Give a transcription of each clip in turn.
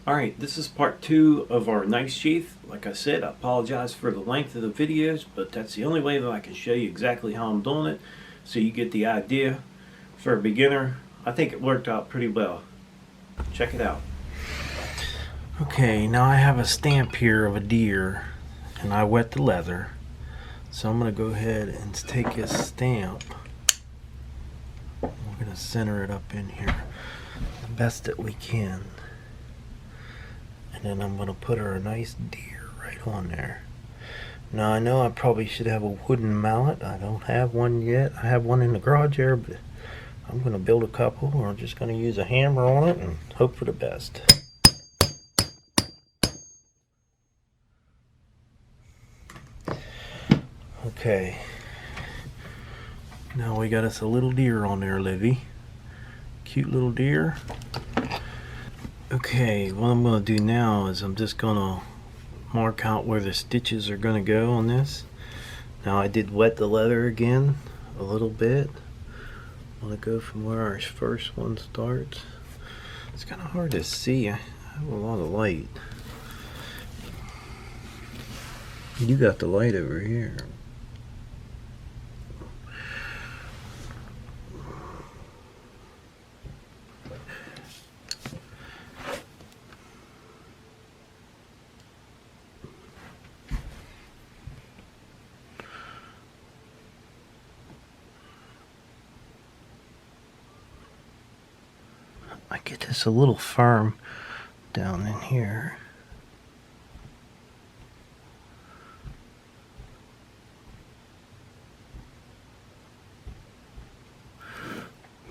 Alright, this is part 2 of our knife sheath. Like I said, I apologize for the length of the videos, but that's the only way that I can show you exactly how I'm doing it, so you get the idea. For a beginner, I think it worked out pretty well. Check it out. Okay, now I have a stamp here of a deer, and I wet the leather. So I'm going to go ahead and take this stamp. We're going to center it up in here the best that we can. And then I'm going to put her a nice deer right on there. Now I know I probably should have a wooden mallet. I don't have one yet. I have one in the garage there, but I'm going to build a couple. Or I'm just going to use a hammer on it and hope for the best. Okay. Now we got us a little deer on there, Livy. Cute little deer. Okay, what I'm going to do now is I'm just going to mark out where the stitches are going to go on this. Now I did wet the leather again a little bit. I'm going to go from where our first one starts. It's kind of hard to see. I have a lot of light. You got the light over here. I get this a little firm down in here.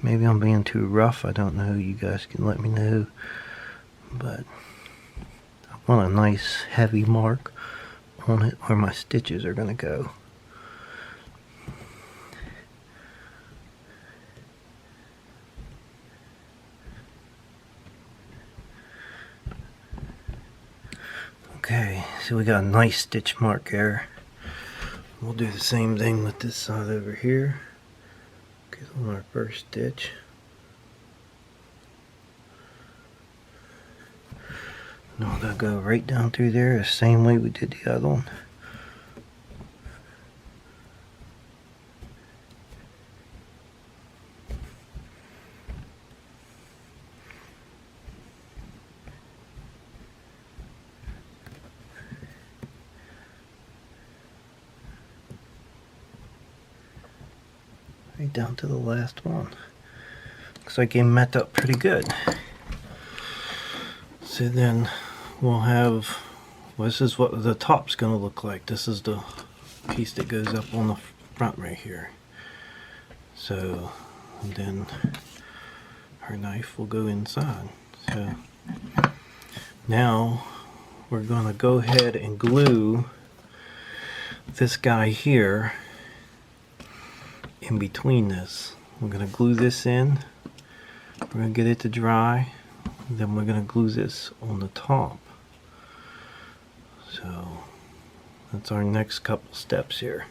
Maybe I'm being too rough. I don't know. You guys can let me know. But I want a nice heavy mark on it where my stitches are going to go. Okay, so we got a nice stitch mark there. We'll do the same thing with this side over here. Get on our first stitch. Now we're going to go right down through there the same way we did the other one. Right down to the last one. Looks like it met up pretty good. So then we'll have, well, this is what the top's going to look like. This is the piece that goes up on the front right here. So and then our knife will go inside. So now we're going to go ahead and glue this guy here in between this. We're going to glue this in. We're going to get it to dry. Then we're going to glue this on the top. So that's our next couple steps here.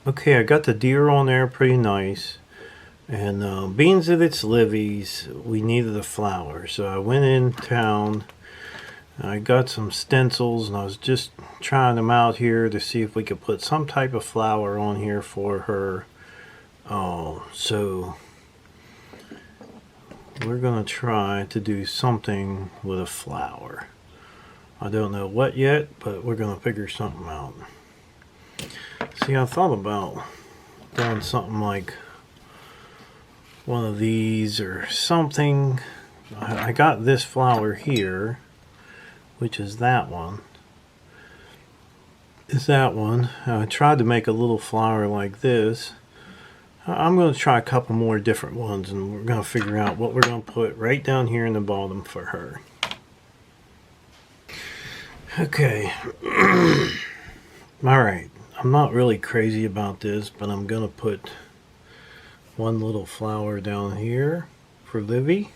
Okay, I got the deer on there pretty nice. And being that it's Livy's, we needed a flower. So I went in town. I got some stencils and I was just trying them out here to see if we could put some type of flower on here for her. So we're going to try to do something with a flower. I don't know what yet, but we're going to figure something out. See, I thought about doing something like one of these or something. I got this flower here, which is that one. Is that one. I tried to make a little flower like this. I'm going to try a couple more different ones and we're going to figure out what we're going to put right down here in the bottom for her. Okay. Alright. I'm not really crazy about this, but I'm going to put one little flower down here for Livy.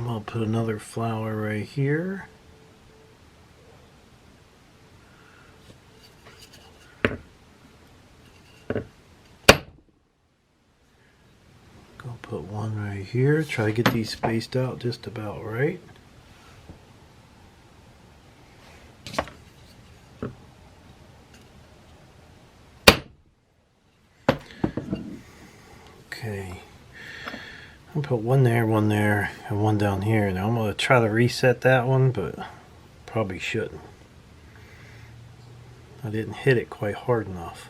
I'll put another flower right here. one right here. Try to get these spaced out just about right. Okay. I'll put one there, and one down here. Now I'm going to try to reset that one, but probably shouldn't. I didn't hit it quite hard enough.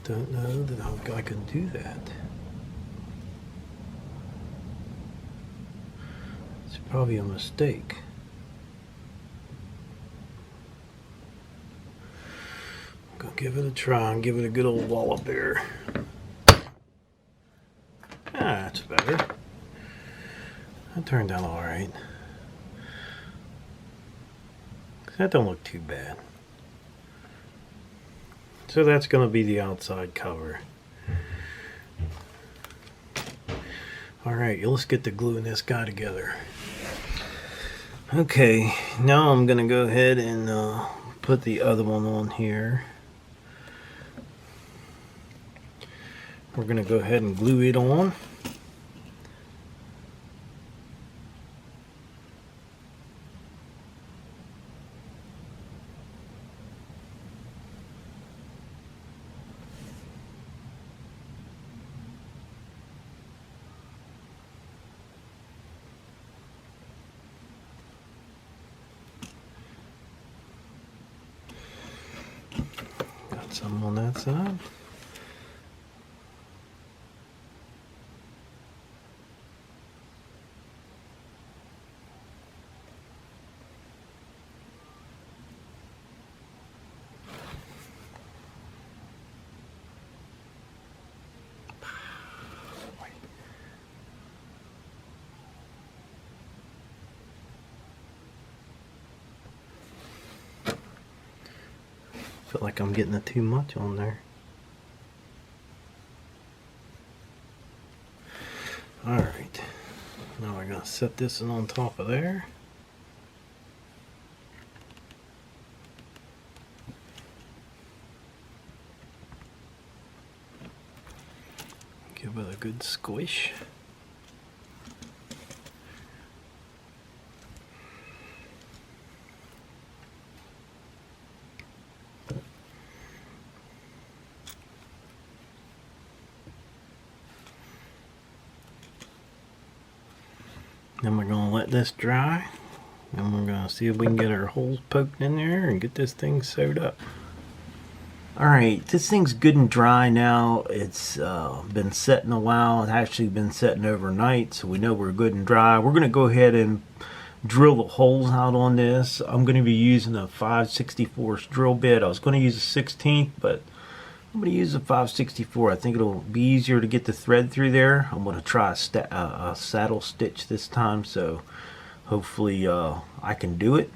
Don't know that I can do that. It's probably a mistake. I'm gonna give it a try and give it a good old wallop there. Ah, that's better. That turned out alright. That don't look too bad. So that's going to be the outside cover. Alright, let's get the gluing this guy together. Okay, now I'm going to go ahead and put the other one on here. We're going to go ahead and glue it on. Some on that side. Feel like I'm getting it too much on there. Alright, now we're going to set this one on top of there. Give it a good squish. Then we're going to let this dry, and we're going to see if we can get our holes poked in there and get this thing sewed up. Alright, this thing's good and dry now. It's been setting a while. It's actually been setting overnight, so we know we're good and dry. We're going to go ahead and drill the holes out on this. I'm going to be using a 5/64 drill bit. I was going to use a 16th, but I'm going to use a 5/64. I think it'll be easier to get the thread through there. I'm going to try a saddle stitch this time, so hopefully I can do it.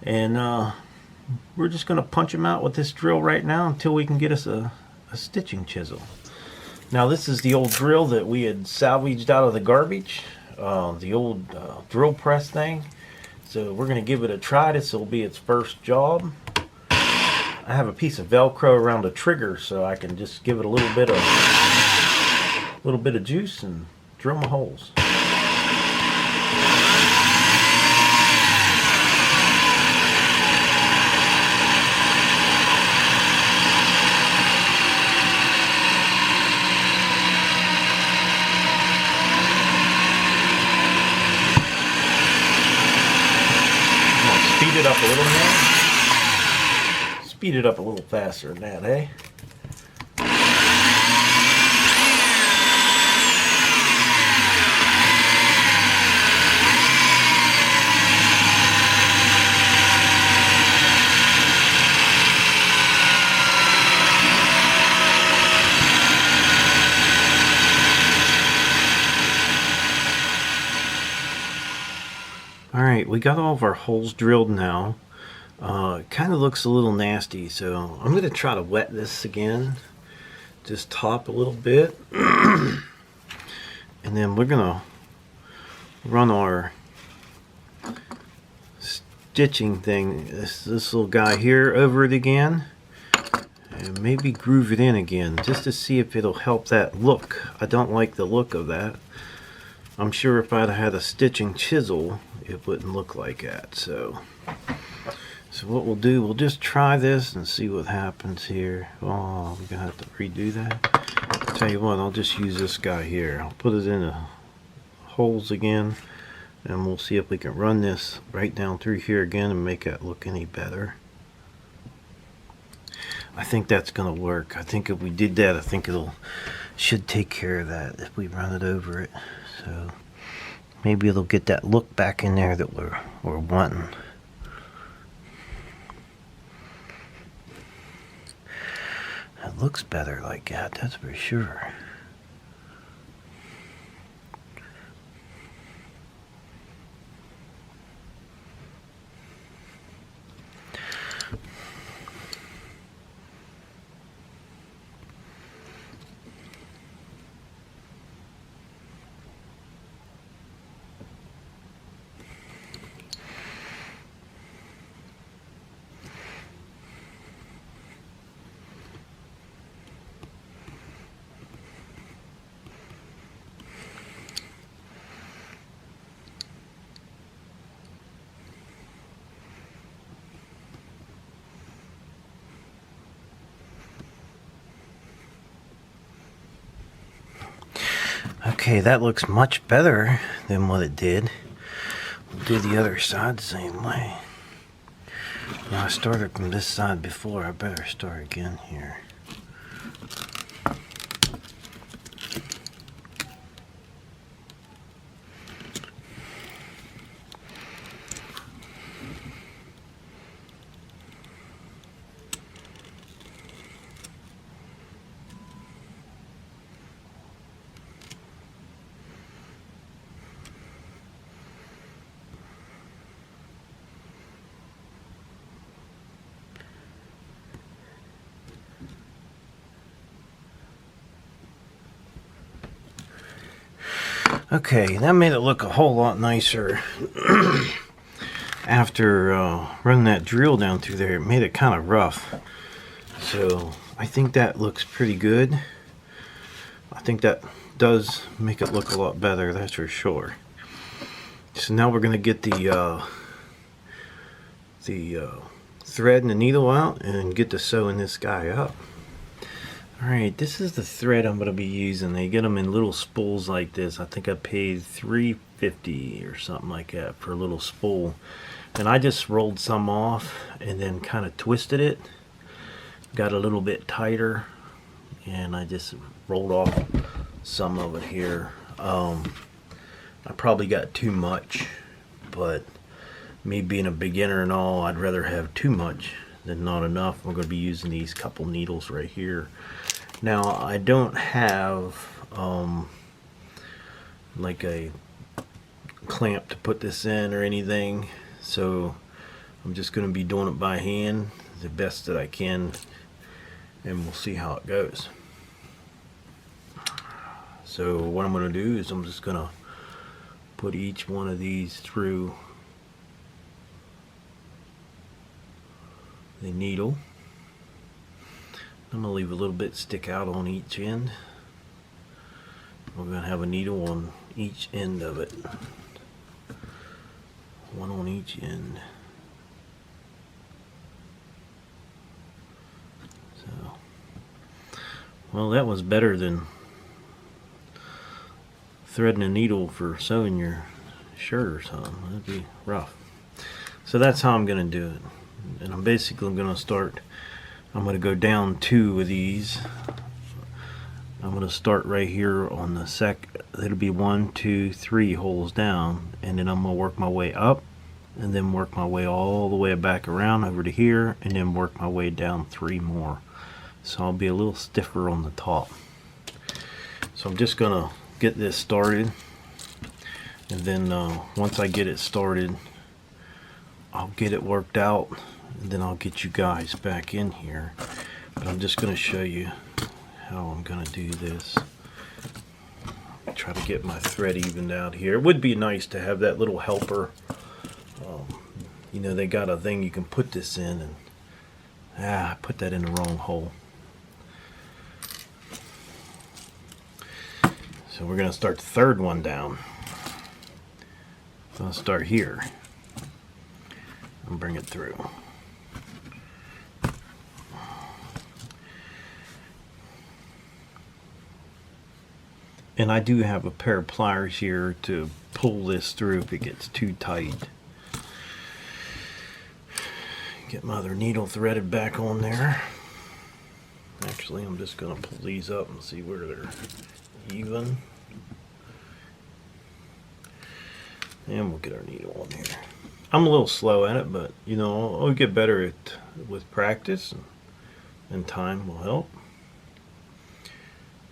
And we're just going to punch them out with this drill right now until we can get us a stitching chisel. Now this is the old drill that we had salvaged out of the garbage, the old drill press thing. So we're going to give it a try. This will be its first job. I have a piece of Velcro around the trigger, so I can just give it a little bit of juice and drill my holes. Speed it up a little more. Speed it up a little faster than that, eh? Alright, we got all of our holes drilled now. It kind of looks a little nasty, so I'm going to try to wet this again. Just top a little bit. And then we're going to run our stitching thing, this little guy here, over it again. and maybe groove it in again just to see if it'll help that look. I don't like the look of that. I'm sure if I'd had a stitching chisel it wouldn't look like that. So what we'll do, we'll just try this and see what happens here. Oh, we're gonna have to redo that. I'll tell you what, I'll just use this guy here. I'll put it in the holes again, and we'll see if we can run this right down through here again and make that look any better. I think that's gonna work. I think if we did that, I think should take care of that if we run it over it. So maybe it'll get that look back in there that we're wanting. It looks better like that, that's for sure. Okay, that looks much better than what it did. We'll do the other side the same way. Now I started from this side before, I better start again here. Okay, that made it look a whole lot nicer. After running that drill down through there, it made it kind of rough. So I think that looks pretty good. I think that does make it look a lot better, that's for sure. So now we're going to get the thread and the needle out and get to sewing this guy up. Alright, this is the thread I'm going to be using. They get them in little spools like this. I think I paid $3.50 or something like that for a little spool. And I just rolled some off and then kind of twisted it. Got a little bit tighter. And I just rolled off some of it here. I probably got too much. But me being a beginner and all, I'd rather have too much than not enough. We're going to be using these couple needles right here. Now I don't have like a clamp to put this in or anything, so I'm just going to be doing it by hand the best that I can, and we'll see how it goes. So what I'm going to do is I'm just going to put each one of these through the needle. I'm going to leave a little bit stick out on each end. We're going to have a needle on each end of it. One on each end. So, well, that was better than threading a needle for sewing your shirt or something. That'd be rough. So that's how I'm going to do it. And I'm basically going to start. I'm going to go down 2 of these. I'm going to start right here on the it'll be 1, 2, 3 holes down, and then I'm going to work my way up, and then work my way all the way back around over to here, and then work my way down 3 more. So I'll be a little stiffer on the top. So I'm just going to get this started, and then once I get it started, I'll get it worked out, and then I'll get you guys back in here. But I'm just going to show you how I'm going to do this. Try to get my thread evened out here. It would be nice to have that little helper. You know, they got a thing you can put this in, and I put that in the wrong hole. So we're going to start the third one down. So I'll start here and bring it through. And I do have a pair of pliers here to pull this through if it gets too tight. Get my other needle threaded back on there. Actually, I'm just going to pull these up and see where they're even. And we'll get our needle on here. I'm a little slow at it, but you know, I'll get better at with practice, and time will help.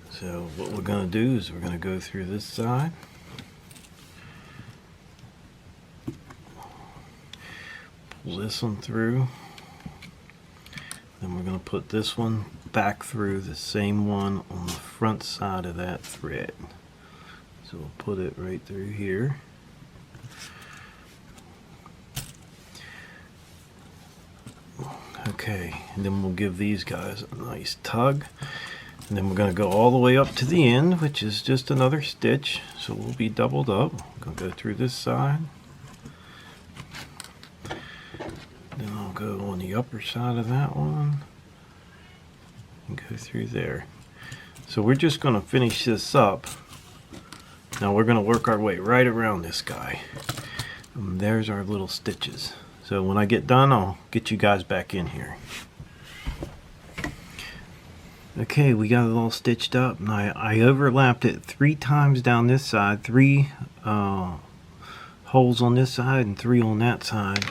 So what we're going to do is we're going to go through this side. Pull this one through. Then we're going to put this one back through the same one on the front side of that thread. So we'll put it right through here. Okay, and then we'll give these guys a nice tug. And then we're going to go all the way up to the end, which is just another stitch. So we'll be doubled up. I'm going to go through this side. Then I'll go on the upper side of that one and go through there. So we're just going to finish this up. Now we're going to work our way right around this guy. And there's our little stitches. So when I get done, I'll get you guys back in here. Okay, we got it all stitched up, and I overlapped it 3 times down this side, 3 holes on this side and 3 on that side.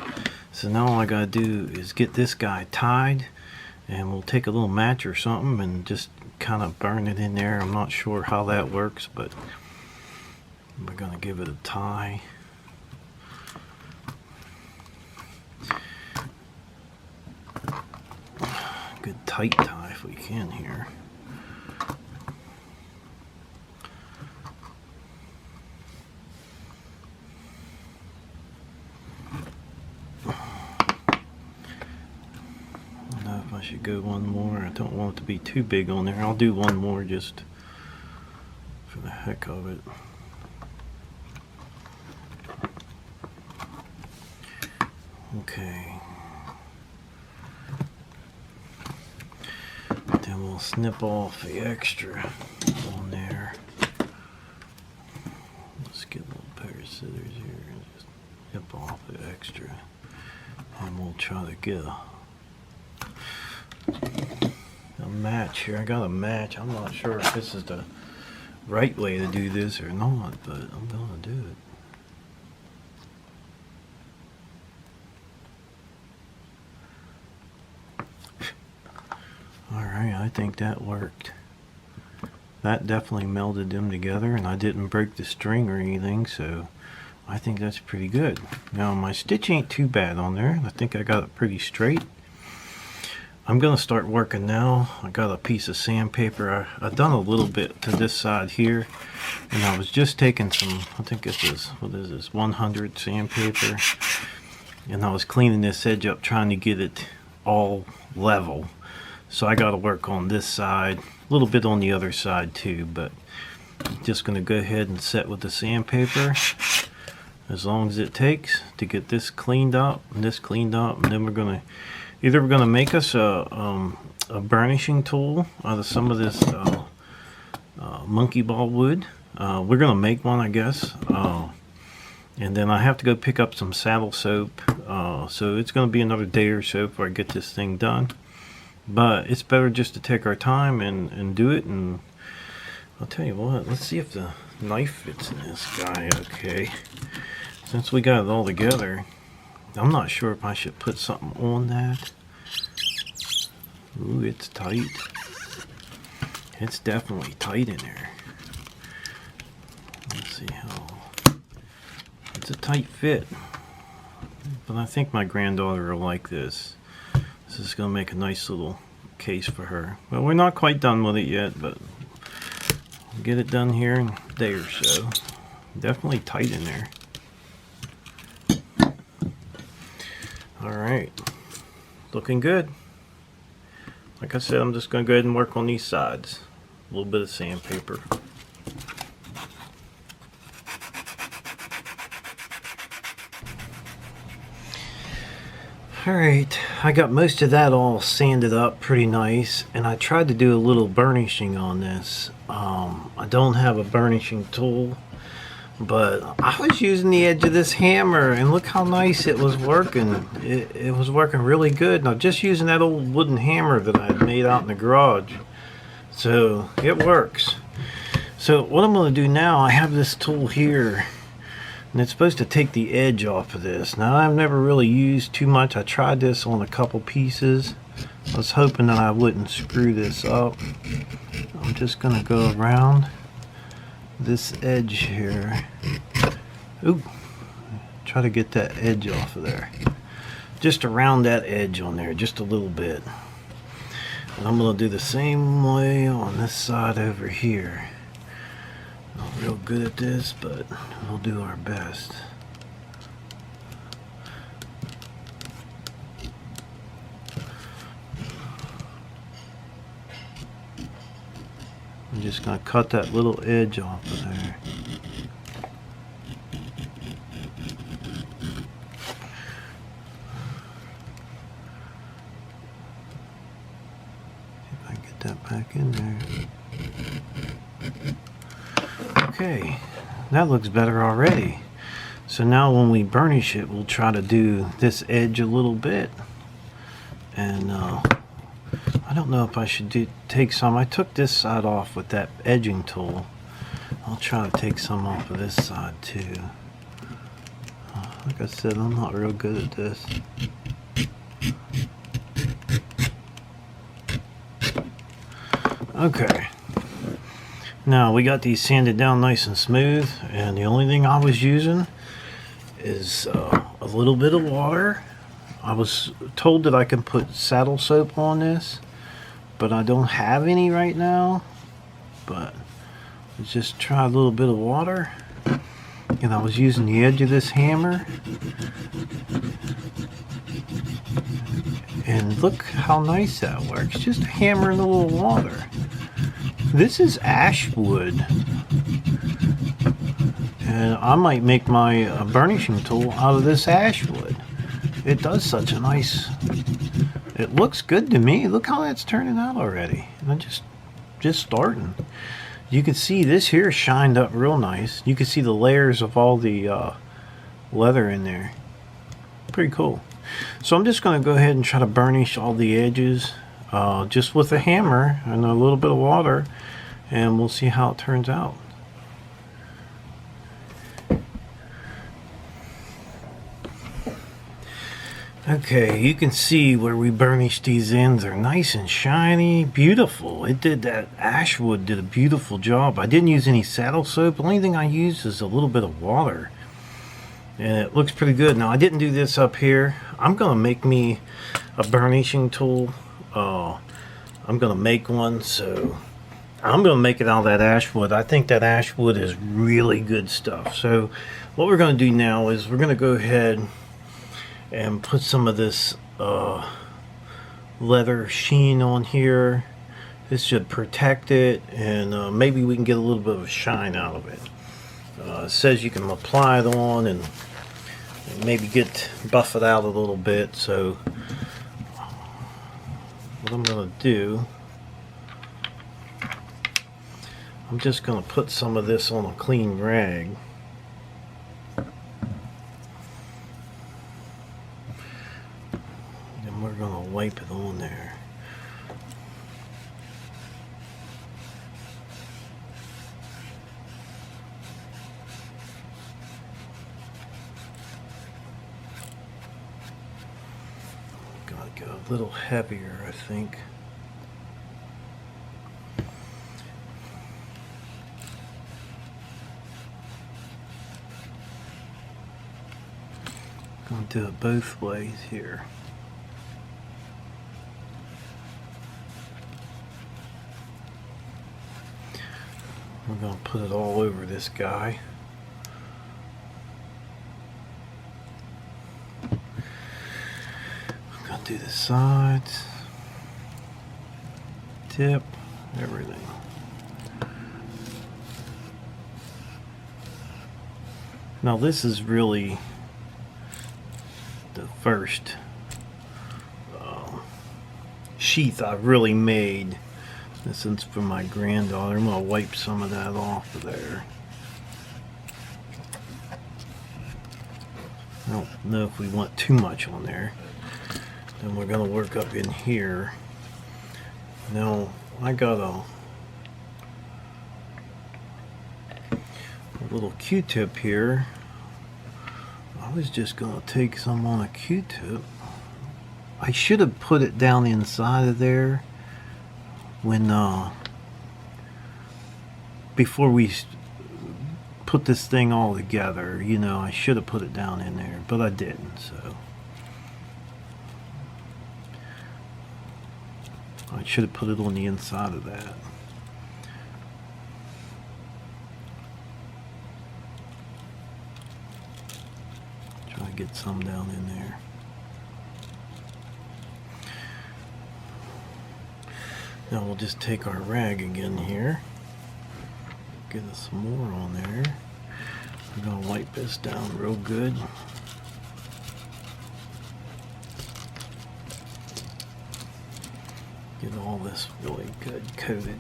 So now all I gotta do is get this guy tied, and we'll take a little match or something and just kind of burn it in there. I'm not sure how that works, but we're gonna give it a tie. Good tight tie if we can here. I don't know if I should go one more. I don't want it to be too big on there. I'll do one more just for the heck of it. Okay. Then we'll snip off the extra on there. Let's get a little pair of scissors here and just snip off the extra. And we'll try to get a match here. I got a match. I'm not sure if this is the right way to do this or not, but I'm going to do it. Alright, I think that worked. That definitely melded them together, and I didn't break the string or anything, so I think that's pretty good. Now my stitch ain't too bad on there. I think I got it pretty straight. I'm going to start working now. I got a piece of sandpaper. I've done a little bit to this side here, and I was just taking some, I think this is, what is this, 100 sandpaper, and I was cleaning this edge up trying to get it all level. So I got to work on this side, a little bit on the other side too, but I'm just going to go ahead and set with the sandpaper as long as it takes to get this cleaned up and this cleaned up, and then we're going to make us a burnishing tool out of some of this monkey ball wood. We're going to make one, I guess, and then I have to go pick up some saddle soap, so it's going to be another day or so before I get this thing done. But it's better just to take our time and do it. And I'll tell you what, let's see if the knife fits in this guy okay. Since we got it all together, I'm not sure if I should put something on that. Ooh, it's tight. It's definitely tight in there. Let's see how... It's a tight fit. But I think my granddaughter will like this. This is going to make a nice little case for her. Well, we're not quite done with it yet, but we'll get it done here in a day or so. Definitely tight in there. Alright. Looking good. Like I said, I'm just going to go ahead and work on these sides. A little bit of sandpaper. Alright, I got most of that all sanded up pretty nice, and I tried to do a little burnishing on this. I don't have a burnishing tool, but I was using the edge of this hammer, and look how nice it was working. It was working really good. Now, just using that old wooden hammer that I had made out in the garage. So, it works. So, what I'm going to do now, I have this tool here, and it's supposed to take the edge off of this. Now, I've never really used too much. I tried this on a couple pieces. I was hoping that I wouldn't screw this up. I'm just going to go around this edge here. Ooh, try to get that edge off of there. Just around that edge on there, just a little bit. And I'm going to do the same way on this side over here. Not real good at this, but we'll do our best. I'm just going to cut that little edge off of there. See if I can get that back in there. Okay, that looks better already. So now when we burnish it, we'll try to do this edge a little bit. And I don't know if I should take some. I took this side off with that edging tool. I'll try to take some off of this side too. Like I said, I'm not real good at this. Okay. Now we got these sanded down nice and smooth, and the only thing I was using is a little bit of water. I was told that I can put saddle soap on this, but I don't have any right now. But let's just try a little bit of water. And I was using the edge of this hammer. And look how nice that works. Just a hammer and a little water. This is ash wood. And I might make my burnishing tool out of this ash wood. It does such a nice... It looks good to me. Look how that's turning out already. And I'm just starting. You can see this here shined up real nice. You can see the layers of all the leather in there. Pretty cool. So I'm just going to go ahead and try to burnish all the edges just with a hammer and a little bit of water, and we'll see how it turns out. Okay, you can see where we burnished these ends are nice and shiny, beautiful. It did that ash wood did a beautiful job. I didn't use any saddle soap. The only thing I used is a little bit of water. And it looks pretty good. Now I didn't do this up here. I'm gonna make me a burnishing tool. I'm gonna make one, so I'm gonna make it out of that ash wood. I think that ash wood is really good stuff. So what we're gonna do now is we're gonna go ahead and put some of this leather sheen on here. This should protect it, and maybe we can get a little bit of a shine out of it. It says you can apply it on and maybe buff it out a little bit. So what I'm going to do, I'm just going to put some of this on a clean rag. And we're going to wipe it on there. Go a little heavier, I think. Gonna do it both ways here. We're gonna put it all over this guy. Do the sides, tip, everything. Now this is really the first sheath I really made. This is for my granddaughter. I'm going to wipe some of that off of there. I don't know if we want too much on there. Then we're going to work up in here. Now I got a little Q-tip here. I was just going to take some on a Q-tip. I should have put it down inside of there when before we put this thing all together. You know, I should have put it down in there, but I didn't, so I should have put it on the inside of that. Try to get some down in there. Now we'll just take our rag again here. Get us some more on there. We're going to wipe this down real good. Get all this really good coated.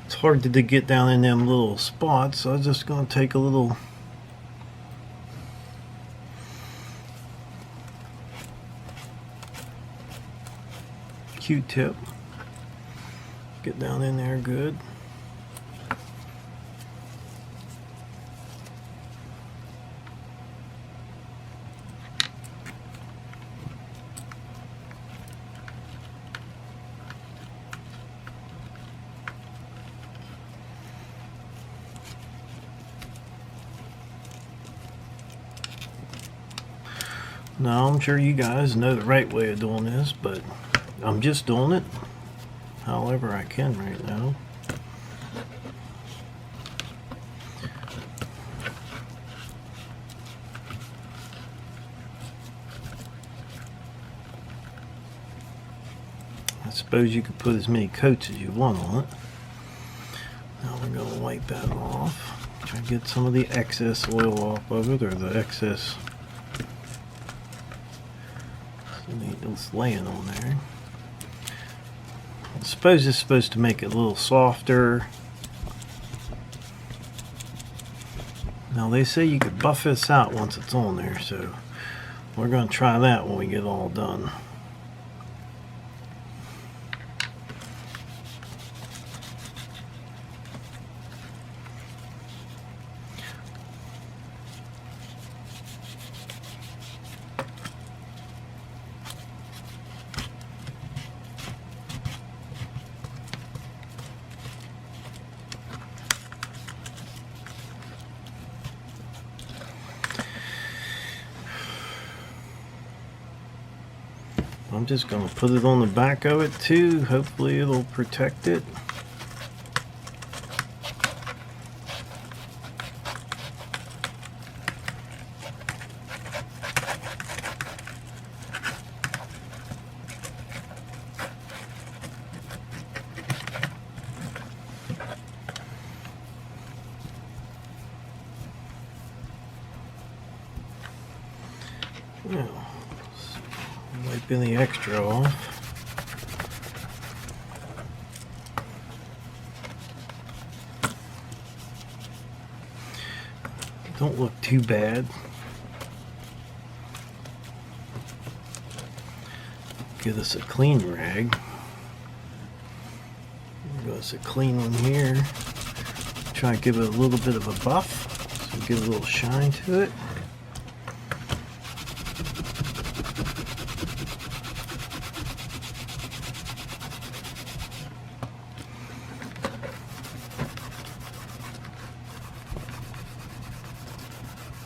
It's hard to get down in them little spots, so I'm just going to take a little Q-tip, get down in there good. Now I'm sure you guys know the right way of doing this, but I'm just doing it however I can right now. I suppose you could put as many coats as you want on it. Now we're going to wipe that off. Try to get some of the excess oil off of it, or the excess that's laying on there. I suppose it's supposed to make it a little softer. Now they say you could buff this out once it's on there, so we're going to try that when we get all done. I'm just going to put it on the back of it too. Hopefully it'll protect it. Now, wiping the extra off. Don't look too bad. Give us a clean rag. Give us a clean one here. Try to give it a little bit of a buff, so give a little shine to it.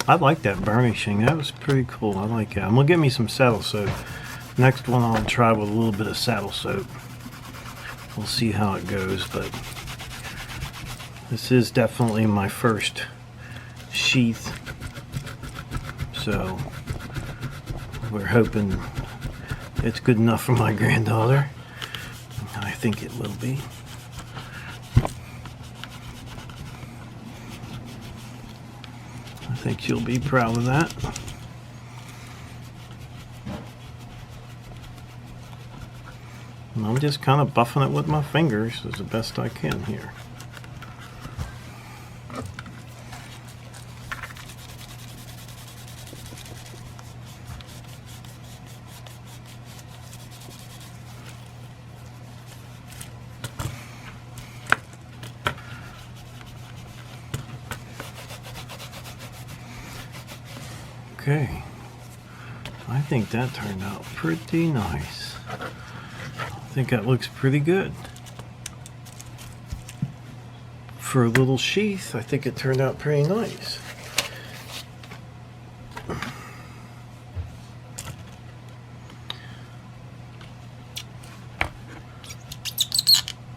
I like that burnishing. That was pretty cool. I like that. I'm going to get me some saddle soap. Next one I'll try with a little bit of saddle soap. We'll see how it goes, but this is definitely my first sheath. So We're hoping it's good enough for my granddaughter. I think it will be. I think she'll be proud of that. And I'm just kind of buffing it with my fingers as the best I can here. Okay, I think that turned out pretty nice. I think that looks pretty good. For a little sheath, I think it turned out pretty nice.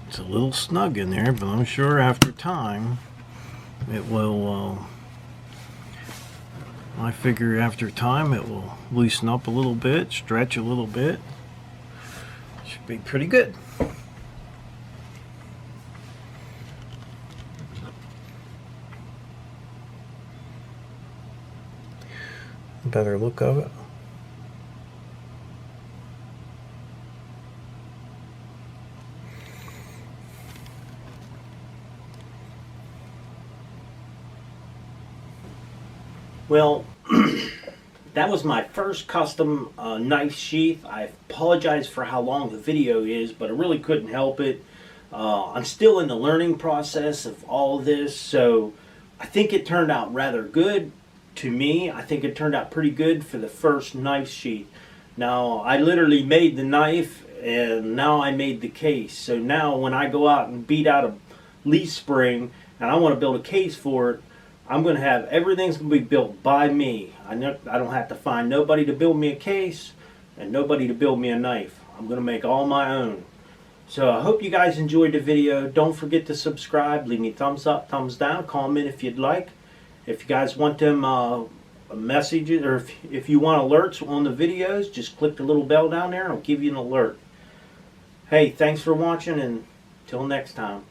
It's a little snug in there, but I'm sure after time it will I figure after time it will loosen up a little bit, stretch a little bit. Should be pretty good. Better look of it. Well, that was my first custom knife sheath. I apologize for how long the video is, but I really couldn't help it. I'm still in the learning process of all this, so I think it turned out rather good to me. I think it turned out pretty good for the first knife sheath. Now, I literally made the knife, and now I made the case. So now when I go out and beat out a leaf spring, and I want to build a case for it, I'm going to have everything's going to be built by me. I don't have to find nobody to build me a case and nobody to build me a knife. I'm going to make all my own. So I hope you guys enjoyed the video. Don't forget to subscribe. Leave me thumbs up, thumbs down, comment if you'd like. If you guys want them messages, or if you want alerts on the videos, just click the little bell down there and I'll give you an alert. Hey, thanks for watching, and till next time.